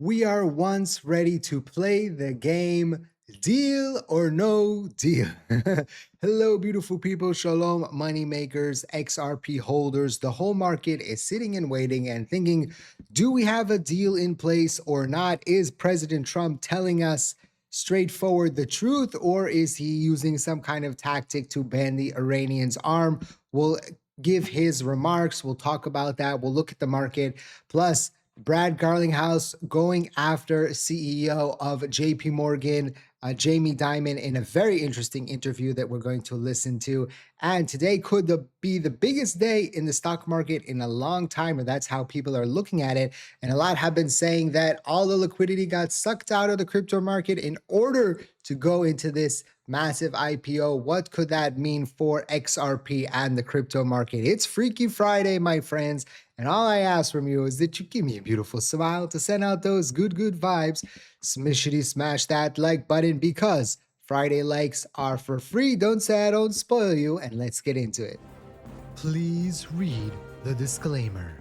We are once ready to play the game Deal or No Deal. Hello, beautiful people. Shalom, money makers, XRP holders. The whole market is sitting and waiting and thinking, do we have a deal in place or not? Is President Trump telling us straightforward the truth, or is he using some kind of tactic to bend the Iranians' arm? We'll give his remarks. We'll talk about that. We'll look at the market. Plus, Brad Garlinghouse going after CEO of JP Morgan, Jamie Dimon, in a very interesting interview that we're going to listen to. And today could be the biggest day in the stock market in a long time, and that's how people are looking at it. And a lot have been saying that all the liquidity got sucked out of the crypto market in order to go into this massive IPO. What could that mean for XRP and the crypto market? It's Freaky Friday, my friends. And all I ask from you is that you give me a beautiful smile to send out those good vibes. Smash that like button because Friday likes are for free. Don't say I don't spoil you. And let's get into it. Please read the disclaimer.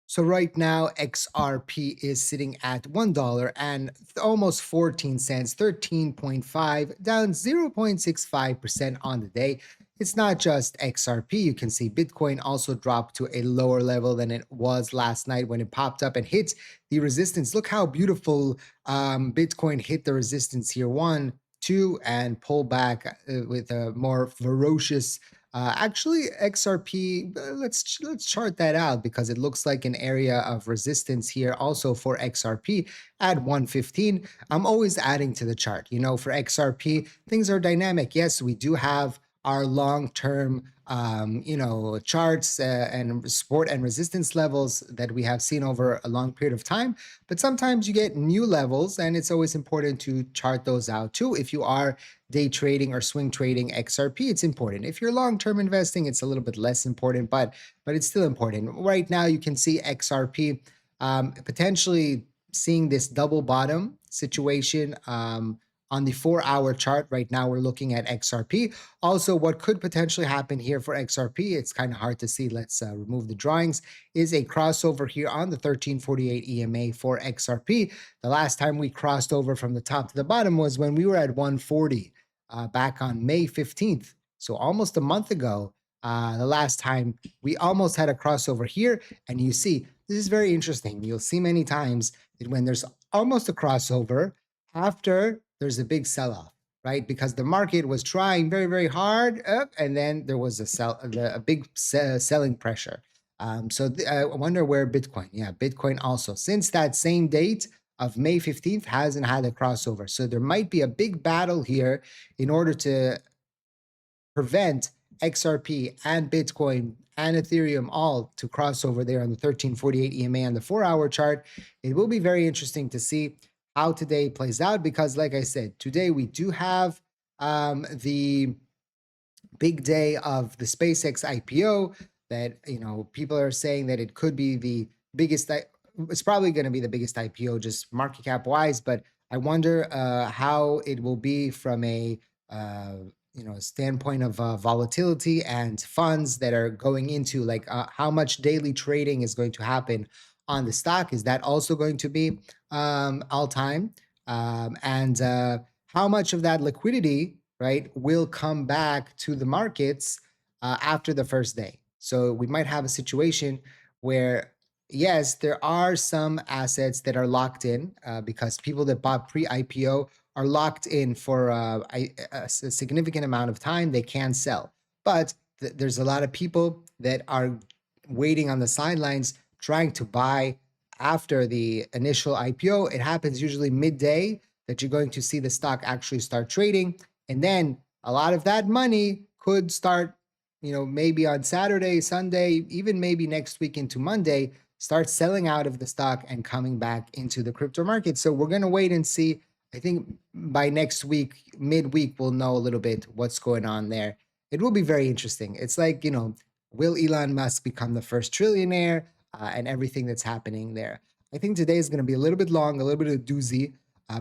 So right now, XRP is sitting at $1 and almost 14 cents, 13.5, down 0.65% on the day. It's not just XRP. You can see Bitcoin also dropped to a lower level than it was last night when it popped up and hit the resistance. Look how beautiful Bitcoin hit the resistance here. 1, 2, and pull back with a more ferocious actually, XRP, let's chart that out because it looks like an area of resistance here also for XRP at 115. I'm always adding to the chart. You know, for XRP, things are dynamic. Yes, we do have our long-term, charts and support and resistance levels that we have seen over a long period of time. But sometimes you get new levels, and it's always important to chart those out too. If you are day trading or swing trading XRP, it's important. If you're long-term investing, it's a little bit less important, but it's still important. Right now, you can see XRP potentially seeing this double bottom situation on the 4-hour chart. Right now, we're looking at XRP. Also, what could potentially happen here for XRP, it's kind of hard to see. Let's remove the drawings, is a crossover here on the 1348 EMA for XRP. The last time we crossed over from the top to the bottom was when we were at 140 back on May 15th. So almost a month ago, the last time we almost had a crossover here. And you see, this is very interesting. You'll see many times that when there's almost a crossover, after there's a big sell-off, right? Because the market was trying very, very hard, and then there was a big selling pressure. I wonder where Bitcoin, Bitcoin also, since that same date of May 15th, hasn't had a crossover. So there might be a big battle here in order to prevent XRP and Bitcoin and Ethereum all to cross over there on the 1348 EMA on the 4-hour chart. It will be very interesting to see how today plays out because, like I said, today we do have the big day of the SpaceX IPO that, people are saying that it could be the biggest. It's probably going to be the biggest IPO just market cap wise, but I wonder how it will be from a standpoint of volatility and funds that are going into, like how much daily trading is going to happen on the stock. Is that also going to be all time? And how much of that liquidity, right, will come back to the markets after the first day? So we might have a situation where, yes, there are some assets that are locked in because people that bought pre-IPO are locked in for a significant amount of time. They can sell. But there's a lot of people that are waiting on the sidelines trying to buy after the initial IPO. It happens usually midday that you're going to see the stock actually start trading. And then a lot of that money could start, maybe on Saturday, Sunday, even maybe next week into Monday, start selling out of the stock and coming back into the crypto market. So we're going to wait and see. I think by next week, midweek, we'll know a little bit what's going on there. It will be very interesting. It's like, will Elon Musk become the first trillionaire and everything that's happening there? I think today is going to be a little bit long, a little bit of a doozy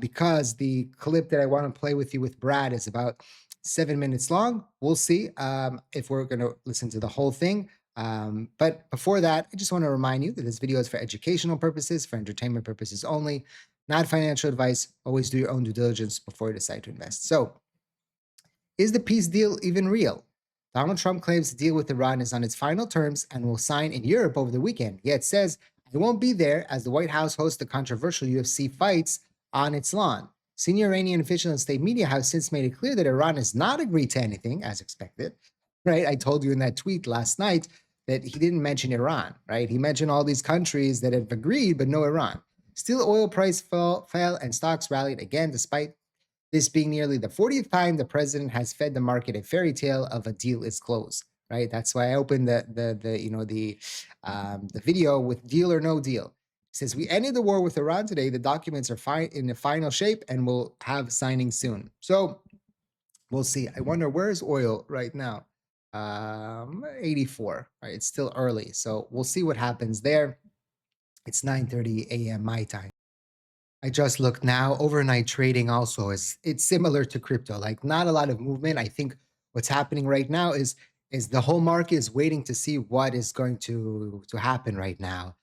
because the clip that I want to play with you with Brad is about 7 minutes long. We'll see if we're going to listen to the whole thing. But before that, I just want to remind you that this video is for educational purposes, for entertainment purposes only, not financial advice. Always do your own due diligence before you decide to invest. So, is the peace deal even real? Donald Trump claims the deal with Iran is on its final terms and will sign in Europe over the weekend, yet says he won't be there as the White House hosts the controversial UFC fights on its lawn. Senior Iranian officials and state media have since made it clear that Iran has not agreed to anything, as expected. Right? I told you in that tweet last night that he didn't mention Iran, right? He mentioned all these countries that have agreed, but no Iran. Still, oil price fell and stocks rallied again, despite this being nearly the 40th time the president has fed the market a fairy tale of a deal is closed. Right. That's why I opened the video with deal or no deal. It says we ended the war with Iran today. The documents are fine in the final shape and we'll have signing soon. So we'll see. I wonder where's oil right now. 84. Right. It's still early, so we'll see what happens there. It's 9:30 a.m. my time. I just looked now. Overnight trading also is it's similar to crypto. Like not a lot of movement. I think what's happening right now is the whole market is waiting to see what is going to happen right now.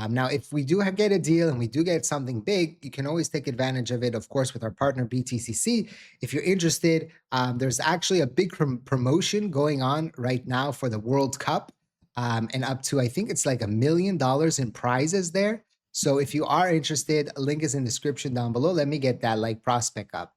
Now, if we do get a deal and we do get something big, you can always take advantage of it. Of course, with our partner BTCC. If you're interested, there's actually a big promotion going on right now for the World Cup, and up to I think it's like $1 million in prizes there. So if you are interested, a link is in the description down below. Let me get that like prospect up.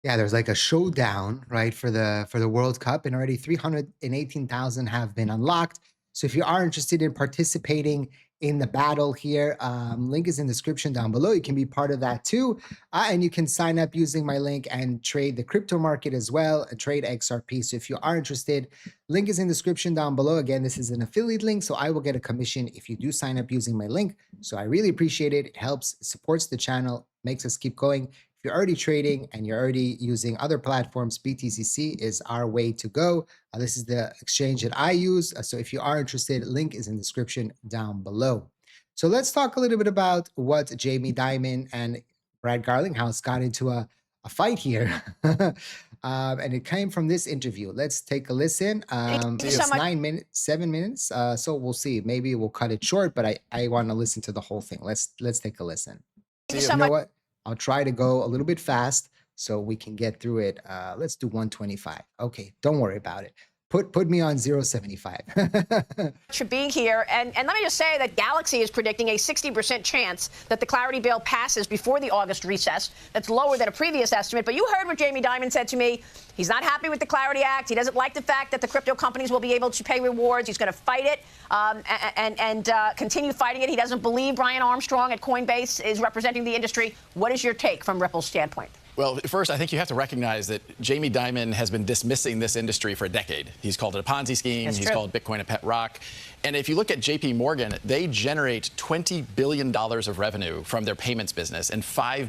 Yeah, there's like a showdown, right, for the World Cup, and already 318,000 have been unlocked. So if you are interested in participating in the battle here, link is in the description down below. You can be part of that too, and you can sign up using my link and trade the crypto market as well, and trade XRP. So if you are interested, link is in the description down below. Again, this is an affiliate link, so I will get a commission if you do sign up using my link. So I really appreciate it. It helps, it supports the channel, makes us keep going. If you're already trading and you're already using other platforms, BTCC is our way to go. This is the exchange that I use. So if you are interested, link is in the description down below. So let's talk a little bit about what Jamie Dimon and Brad Garlinghouse got into a fight here. And it came from this interview. Let's take a listen. It's 9 minutes, 7 minutes. So we'll see. Maybe we'll cut it short, but I want to listen to the whole thing. Let's take a listen. You know what? I'll try to go a little bit fast so we can get through it. Let's do 125. Okay, don't worry about it. Put me on 075. For being here, and let me just say that Galaxy is predicting a 60% chance that the Clarity Bill passes before the August recess. That's lower than a previous estimate. But you heard what Jamie Dimon said to me. He's not happy with the Clarity Act. He doesn't like the fact that the crypto companies will be able to pay rewards. He's going to fight it and continue fighting it. He doesn't believe Brian Armstrong at Coinbase is representing the industry. What is your take from Ripple's standpoint? Well, first, I think you have to recognize that Jamie Dimon has been dismissing this industry for a decade. He's called it a Ponzi scheme. He's called Bitcoin a pet rock. And if you look at JP Morgan, they generate $20 billion of revenue from their payments business and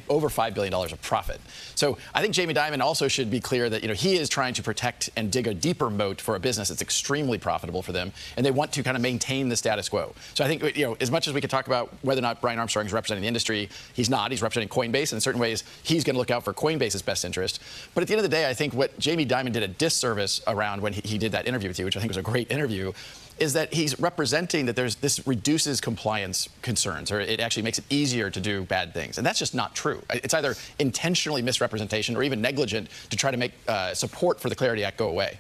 over $5 billion of profit. So I think Jamie Dimon also should be clear that he is trying to protect and dig a deeper moat for a business that's extremely profitable for them, and they want to kind of maintain the status quo. So I think as much as we could talk about whether or not Brian Armstrong is representing the industry, he's not. He's representing Coinbase, and in certain ways, he's going to look out for Coinbase's best interest. But at the end of the day, I think what Jamie Dimon did a disservice around when he did that interview with you, which I think was a great interview, is that he's representing that this reduces compliance concerns, or it actually makes it easier to do bad things. And that's just not true. It's either intentionally misrepresentation or even negligent to try to make support for the Clarity Act go away.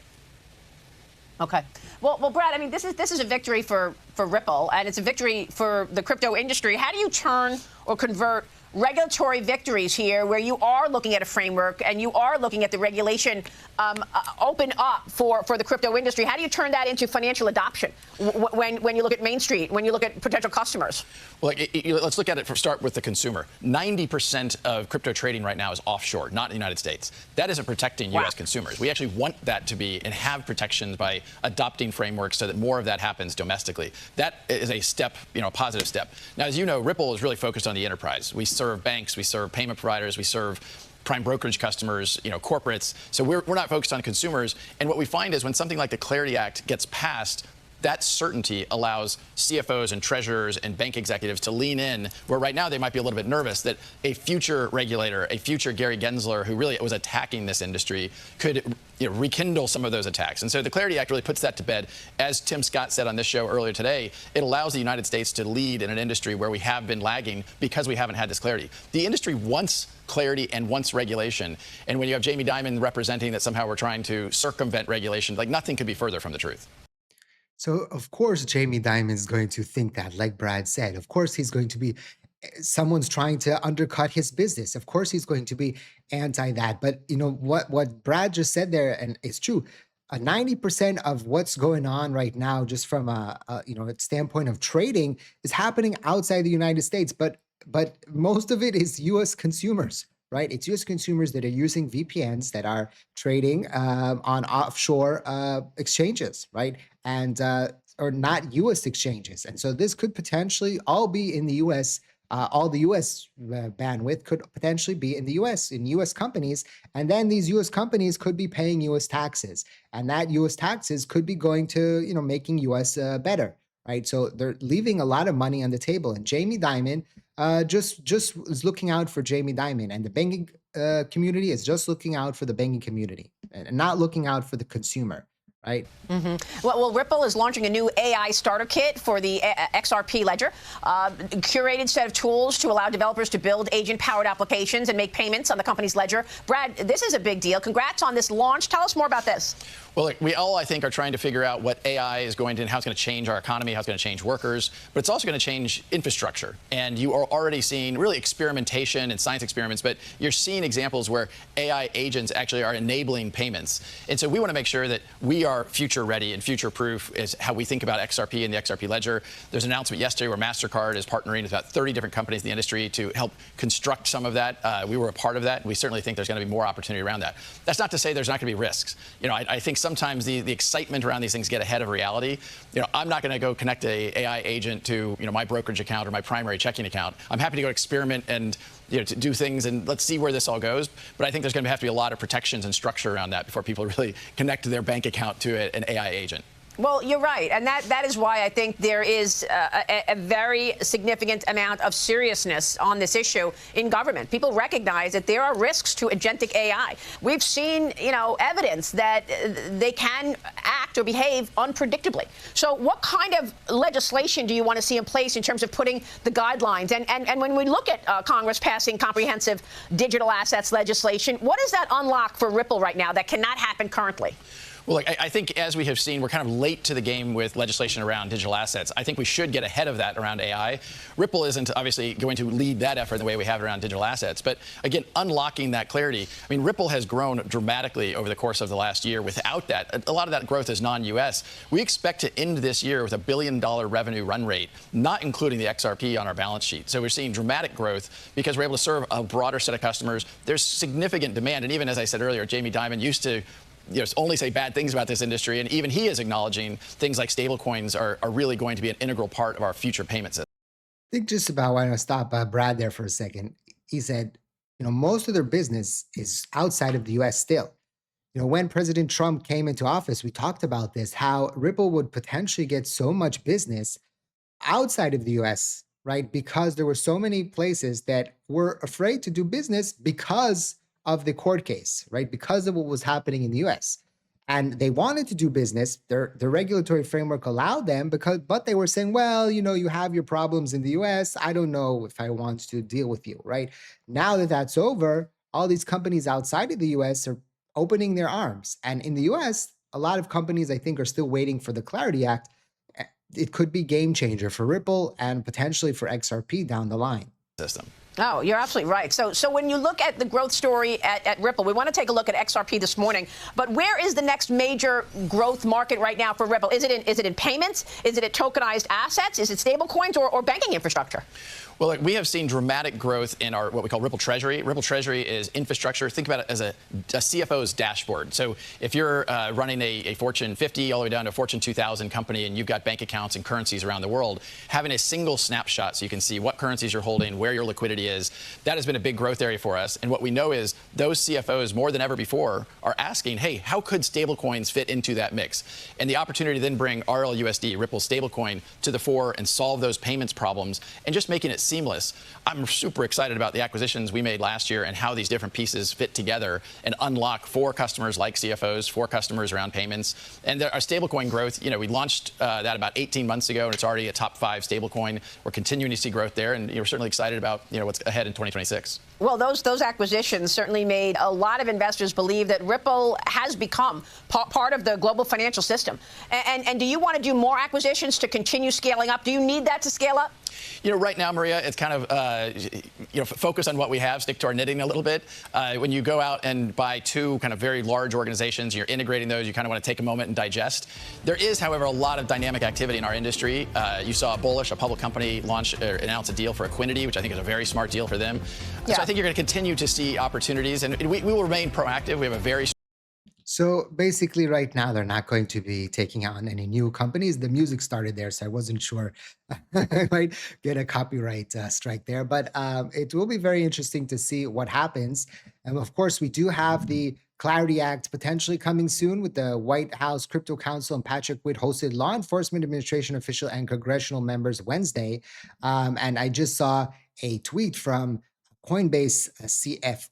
Okay. Well, Brad, I mean, this is a victory for Ripple, and it's a victory for the crypto industry. How do you turn or convert regulatory victories here, where you are looking at a framework and you are looking at the regulation open up for the crypto industry? How do you turn that into financial adoption when you look at Main Street, when you look at potential customers? Well, let's look at it start with the consumer. 90% of crypto trading right now is offshore, not in the United States. That isn't protecting U.S. consumers. We actually want that to be and have protections by adopting frameworks so that more of that happens domestically. That is a step, a positive step. Now, as you know, Ripple is really focused on the enterprise. We serve banks, we serve payment providers, we serve prime brokerage customers, corporates. So we're not focused on consumers. And what we find is when something like the Clarity Act gets passed, that certainty allows CFOs and treasurers and bank executives to lean in, where right now they might be a little bit nervous that a future regulator, a future Gary Gensler, who really was attacking this industry, could rekindle some of those attacks. And so the Clarity Act really puts that to bed. As Tim Scott said on this show earlier today, it allows the United States to lead in an industry where we have been lagging because we haven't had this clarity. The industry wants clarity and wants regulation. And when you have Jamie Dimon representing that somehow we're trying to circumvent regulation, like nothing could be further from the truth. So, of course, Jamie Dimon is going to think that, like Brad said. Of course, he's going to be someone's trying to undercut his business. Of course, he's going to be anti that. But you know what Brad just said there, and it's true. 90% of what's going on right now, just from a standpoint of trading, is happening outside the United States. But most of it is U.S. consumers, right? It's U.S. consumers that are using VPNs that are trading on offshore exchanges, right? And or not U.S. exchanges. And so this could potentially all be in the U.S. All the U.S. Bandwidth could potentially be in the U.S. in U.S. companies, and then these U.S. companies could be paying U.S. taxes, and that U.S. taxes could be going to making U.S. Better, right? So they're leaving a lot of money on the table, and Jamie Dimon just is looking out for Jamie Dimon, and the banking community is just looking out for the banking community and not looking out for the consumer. Right. Well, Ripple is launching a new AI starter kit for the XRP ledger, curated set of tools to allow developers to build agent-powered applications and make payments on the company's ledger. Brad, this is a big deal. Congrats on this launch. Tell us more about this. Well, look, we all, I think, are trying to figure out what AI is going to and how it's going to change our economy, how it's going to change workers, but it's also going to change infrastructure. And you are already seeing really experimentation and science experiments, but you're seeing examples where AI agents actually are enabling payments. And so we want to make sure that we are future ready and future proof is how we think about XRP and the XRP ledger. There's an announcement yesterday where MasterCard is partnering with about 30 different companies in the industry to help construct some of that. We were a part of that. And we certainly think there's going to be more opportunity around that. That's not to say there's not going to be risks. I think sometimes the excitement around these things get ahead of reality. I'm not going to go connect a AI agent to my brokerage account or my primary checking account. I'm happy to go experiment and to do things, and let's see where this all goes. But I think there's going to have to be a lot of protections and structure around that before people really connect their bank account to an AI agent. Well, you're right. And that is why I think there is a very significant amount of seriousness on this issue in government. People recognize that there are risks to agentic AI. We've seen, evidence that they can act or behave unpredictably. So what kind of legislation do you want to see in place in terms of putting the guidelines? And when we look at Congress passing comprehensive digital assets legislation, what does that unlock for Ripple right now that cannot happen currently? Well, I think as we have seen, we're kind of late to the game with legislation around digital assets. I think we should get ahead of that around AI. Ripple isn't obviously going to lead that effort the way we have it around digital assets. But again, unlocking that clarity. I mean, Ripple has grown dramatically over the course of the last year. Without that, a lot of that growth is non-U.S. We expect to end this year with $1 billion revenue run rate, not including the XRP on our balance sheet. So we're seeing dramatic growth because we're able to serve a broader set of customers. There's significant demand. And even as I said earlier, Jamie Dimon used to only say bad things about this industry, and even he is acknowledging things like stablecoins are really going to be an integral part of our future payment system. I think just about want to stop Brad there for a second. He said, most of their business is outside of the U.S. still. When President Trump came into office, we talked about this, how Ripple would potentially get so much business outside of the U.S., right? Because there were so many places that were afraid to do business because of the court case, right? Because of what was happening in the US. And they wanted to do business. The regulatory framework allowed them but they were saying, well, you have your problems in the US. I don't know if I want to deal with you, right? Now that that's over, all these companies outside of the US are opening their arms. And in the US, a lot of companies, I think, are still waiting for the Clarity Act. It could be game changer for Ripple and potentially for XRP down the line. System. Oh, you're absolutely right. So when you look at the growth story at Ripple, we want to take a look at XRP this morning. But where is the next major growth market right now for Ripple? Is it in payments? Is it at tokenized assets? Is it stablecoins or banking infrastructure? Well, look, we have seen dramatic growth in our what we call Ripple Treasury. Ripple Treasury is infrastructure. Think about it as a CFO's dashboard. So if you're running a Fortune 50 all the way down to a Fortune 2000 company and you've got bank accounts and currencies around the world, having a single snapshot so you can see what currencies you're holding, where your liquidity opportunity is, that has been a big growth area for us. And what we know is those CFOs, more than ever before, are asking, hey, how could stablecoins fit into that mix? And the opportunity to then bring RLUSD, Ripple stablecoin, to the fore and solve those payments problems and just making it seamless. I'm super excited about the acquisitions we made last year and how these different pieces fit together and unlock for customers like CFOs, for customers around payments. And our stablecoin growth, we launched that about 18 months ago, and it's already a top 5 stablecoin. We're continuing to see growth there, and we're certainly excited about what's ahead in 2026. Well, those acquisitions certainly made a lot of investors believe that Ripple has become part of the global financial system. And do you want to do more acquisitions to continue scaling up? Do you need that to scale up? Right now, Maria, it's kind of, focus on what we have, stick to our knitting a little bit. When you go out and buy 2 kind of very large organizations, you're integrating those, you kind of want to take a moment and digest. There is, however, a lot of dynamic activity in our industry. You saw Bullish, a public company, announce a deal for Equinity, which I think is a very smart deal for them. Yeah. So I think you're going to continue to see opportunities, and we will remain proactive. We have a very So basically right now, they're not going to be taking on any new companies. The music started there, so I wasn't sure I might get a copyright strike there. But it will be very interesting to see what happens. And of course, we do have the Clarity Act potentially coming soon with the White House Crypto Council and Patrick Witt hosted law enforcement administration official and congressional members Wednesday. And I just saw a tweet from Coinbase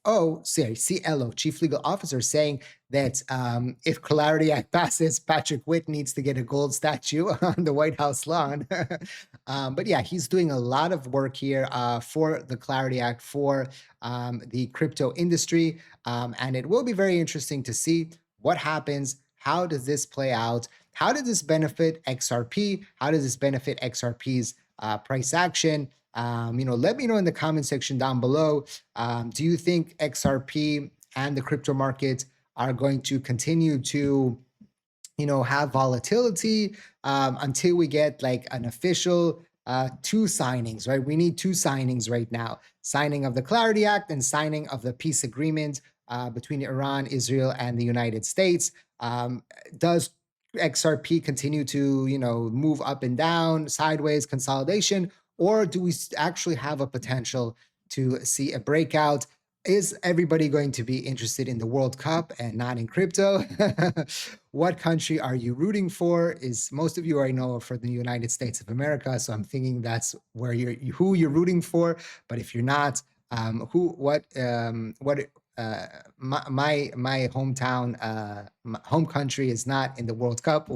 CLO, Chief Legal Officer, saying that if Clarity Act passes, Patrick Witt needs to get a gold statue on the White House lawn. But yeah, he's doing a lot of work here for the Clarity Act, for the crypto industry. And it will be very interesting to see what happens. How does this play out? How does this benefit XRP? How does this benefit XRP's price action? Let me know in the comment section down below. Do you think XRP and the crypto markets are going to continue to, have volatility until we get like an official 2 signings, right? We need 2 signings right now. Signing of the Clarity Act and signing of the peace agreement between Iran, Israel, and the United States. Does XRP continue to, move up and down, sideways, consolidation? Or do we actually have a potential to see a breakout? Is everybody going to be interested in the World Cup and not in crypto? What country are you rooting for? Most of you I know are for the United States of America, so I'm thinking that's who you're rooting for. But if you're not, my hometown, my home country is not in the World Cup.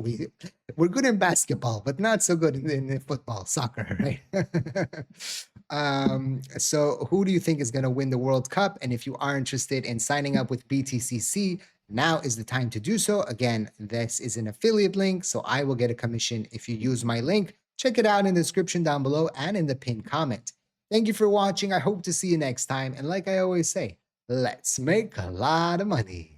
We're good in basketball, but not so good in football, soccer, right? So who do you think is going to win the World Cup? And if you are interested in signing up with BTCC, now is the time to do so. Again, this is an affiliate link, so I will get a commission if you use my link. Check it out in the description down below and in the pinned comment. Thank you for watching. I hope to see you next time. And like I always say, let's make a lot of money.